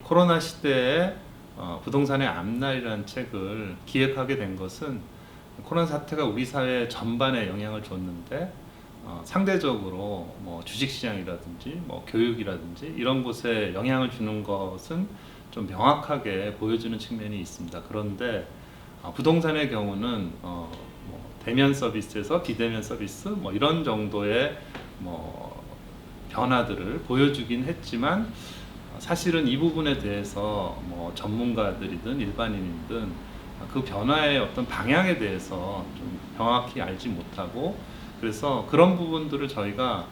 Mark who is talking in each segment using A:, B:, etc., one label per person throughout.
A: 코로나 시대에 부동산의 앞날이라는 책을 기획하게 된 것은 코로나 사태가 우리 사회 전반에 영향을 줬는데 상대적으로 뭐 주식시장이라든지 뭐 교육이라든지 이런 곳에 영향을 주는 것은 좀 명확하게 보여주는 측면이 있습니다. 그런데 부동산의 경우는 뭐 대면 서비스에서 비대면 서비스 뭐 이런 정도의 뭐 변화들을 보여주긴 했지만 사실은 이 부분에 대해서 뭐 전문가들이든 일반인이든 그 변화의 어떤 방향에 대해서 좀 명확히 알지 못하고, 그래서 그런 부분들을 저희가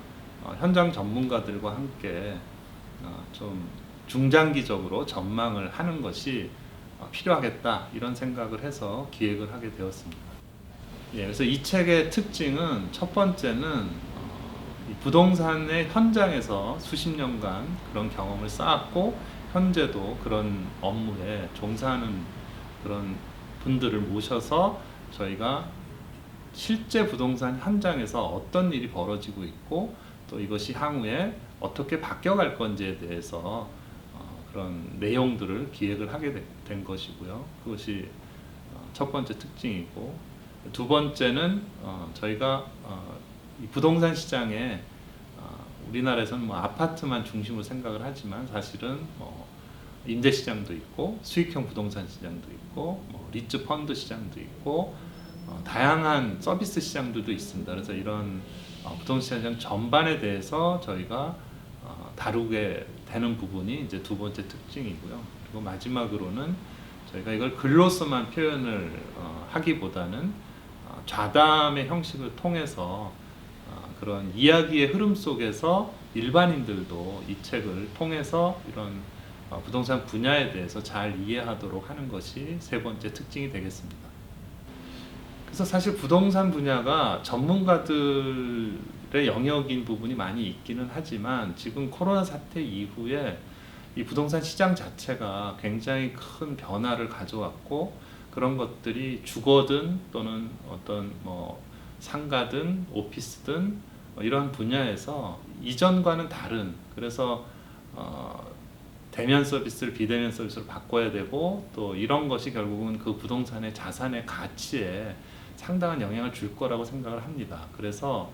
A: 현장 전문가들과 함께 좀 중장기적으로 전망을 하는 것이 필요하겠다 이런 생각을 해서 기획을 하게 되었습니다. 예, 그래서 이 책의 특징은 첫 번째는 이 부동산의 현장에서 수십 년간 그런 경험을 쌓았고 현재도 그런 업무에 종사하는 그런 분들을 모셔서 저희가 실제 부동산 현장에서 어떤 일이 벌어지고 있고 또 이것이 향후에 어떻게 바뀌어갈 건지에 대해서 그런 내용들을 기획을 하게 된 것이고요. 그것이 첫 번째 특징이고, 두 번째는 저희가 이 부동산 시장에 우리나라에서는 뭐 아파트만 중심으로 생각을 하지만 사실은 뭐 임대 시장도 있고 수익형 부동산 시장도 있고 뭐 리츠 펀드 시장도 있고 다양한 서비스 시장들도 있습니다. 그래서 이런 부동산 시장 전반에 대해서 저희가 다루게 되는 부분이 이제 두 번째 특징이고요. 그리고 마지막으로는 저희가 이걸 글로서만 표현을 하기보다는 좌담의 형식을 통해서 그런 이야기의 흐름 속에서 일반인들도 이 책을 통해서 이런 부동산 분야에 대해서 잘 이해하도록 하는 것이 세 번째 특징이 되겠습니다. 그래서 사실 부동산 분야가 전문가들의 영역인 부분이 많이 있기는 하지만 지금 코로나 사태 이후에 이 부동산 시장 자체가 굉장히 큰 변화를 가져왔고, 그런 것들이 주거든 또는 어떤 뭐 상가든 오피스든 이런 분야에서 이전과는 다른, 그래서 대면 서비스를 비대면 서비스로 바꿔야 되고 또 이런 것이 결국은 그 부동산의 자산의 가치에 상당한 영향을 줄 거라고 생각을 합니다. 그래서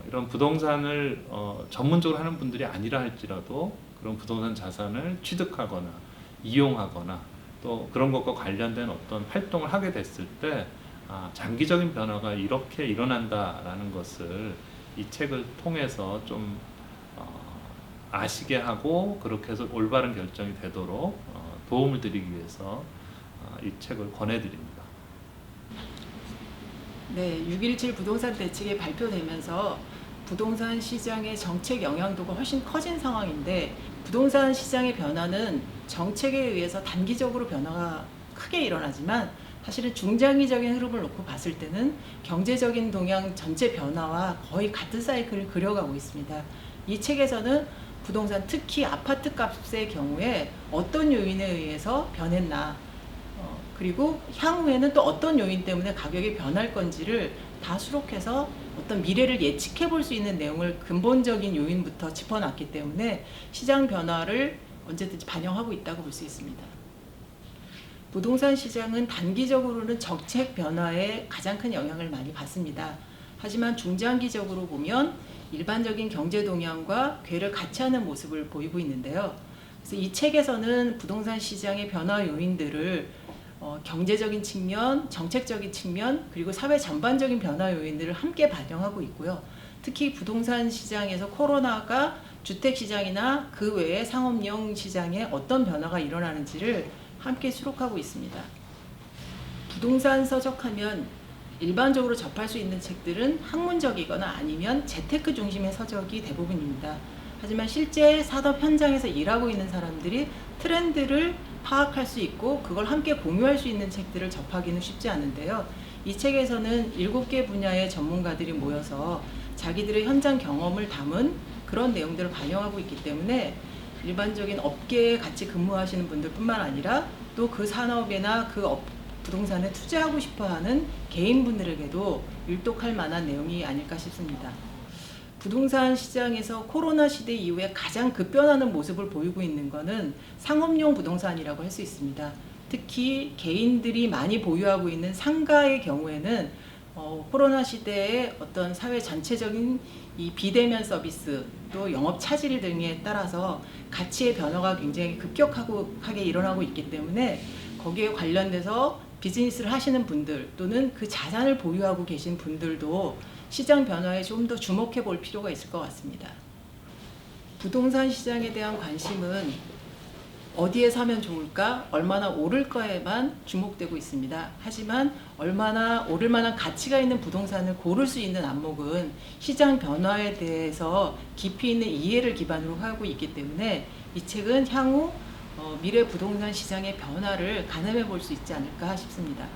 A: 이런 부동산을 전문적으로 하는 분들이 아니라 할지라도 그런 부동산 자산을 취득하거나 이용하거나 또 그런 것과 관련된 어떤 활동을 하게 됐을 때 장기적인 변화가 이렇게 일어난다라는 것을 이 책을 통해서 좀 아시게 하고 그렇게 해서 올바른 결정이 되도록 도움을 드리기 위해서 이 책을 권해드립니다.
B: 네, 6.17 부동산 대책이 발표되면서 부동산 시장의 정책 영향도가 훨씬 커진 상황인데, 부동산 시장의 변화는 정책에 의해서 단기적으로 변화가 크게 일어나지만 사실은 중장기적인 흐름을 놓고 봤을 때는 경제적인 동향 전체 변화와 거의 같은 사이클을 그려가고 있습니다. 이 책에서는 부동산, 특히 아파트 값의 경우에 어떤 요인에 의해서 변했나, 그리고 향후에는 또 어떤 요인 때문에 가격이 변할 건지를 다 수록해서 어떤 미래를 예측해 볼 수 있는 내용을 근본적인 요인부터 짚어놨기 때문에 시장 변화를 언제든지 반영하고 있다고 볼 수 있습니다. 부동산 시장은 단기적으로는 정책 변화에 가장 큰 영향을 많이 받습니다. 하지만 중장기적으로 보면 일반적인 경제 동향과 궤를 같이 하는 모습을 보이고 있는데요. 그래서 이 책에서는 부동산 시장의 변화 요인들을 경제적인 측면, 정책적인 측면, 그리고 사회 전반적인 변화 요인들을 함께 반영하고 있고요. 특히 부동산 시장에서 코로나가 주택 시장이나 그 외의 상업용 시장에 어떤 변화가 일어나는지를 함께 수록하고 있습니다. 부동산 서적하면 일반적으로 접할 수 있는 책들은 학문적이거나 아니면 재테크 중심의 서적이 대부분입니다. 하지만 실제 산업 현장에서 일하고 있는 사람들이 트렌드를 파악할 수 있고 그걸 함께 공유할 수 있는 책들을 접하기는 쉽지 않은데요. 이 책에서는 7개 분야의 전문가들이 모여서 자기들의 현장 경험을 담은 그런 내용들을 반영하고 있기 때문에 일반적인 업계에 같이 근무하시는 분들 뿐만 아니라 또 그 산업이나 그 부동산에 투자하고 싶어하는 개인분들에게도 일독할 만한 내용이 아닐까 싶습니다. 부동산 시장에서 코로나 시대 이후에 가장 급변하는 모습을 보이고 있는 것은 상업용 부동산이라고 할 수 있습니다. 특히 개인들이 많이 보유하고 있는 상가의 경우에는 코로나 시대에 어떤 사회 전체적인 이 비대면 서비스 또 영업 차질 등에 따라서 가치의 변화가 굉장히 급격하게 일어나고 있기 때문에 거기에 관련돼서 비즈니스를 하시는 분들 또는 그 자산을 보유하고 계신 분들도 시장 변화에 좀 더 주목해 볼 필요가 있을 것 같습니다. 부동산 시장에 대한 관심은 어디에 사면 좋을까, 얼마나 오를까에만 주목되고 있습니다. 하지만 얼마나 오를 만한 가치가 있는 부동산을 고를 수 있는 안목은 시장 변화에 대해서 깊이 있는 이해를 기반으로 하고 있기 때문에 이 책은 향후 미래 부동산 시장의 변화를 가늠해 볼 수 있지 않을까 싶습니다.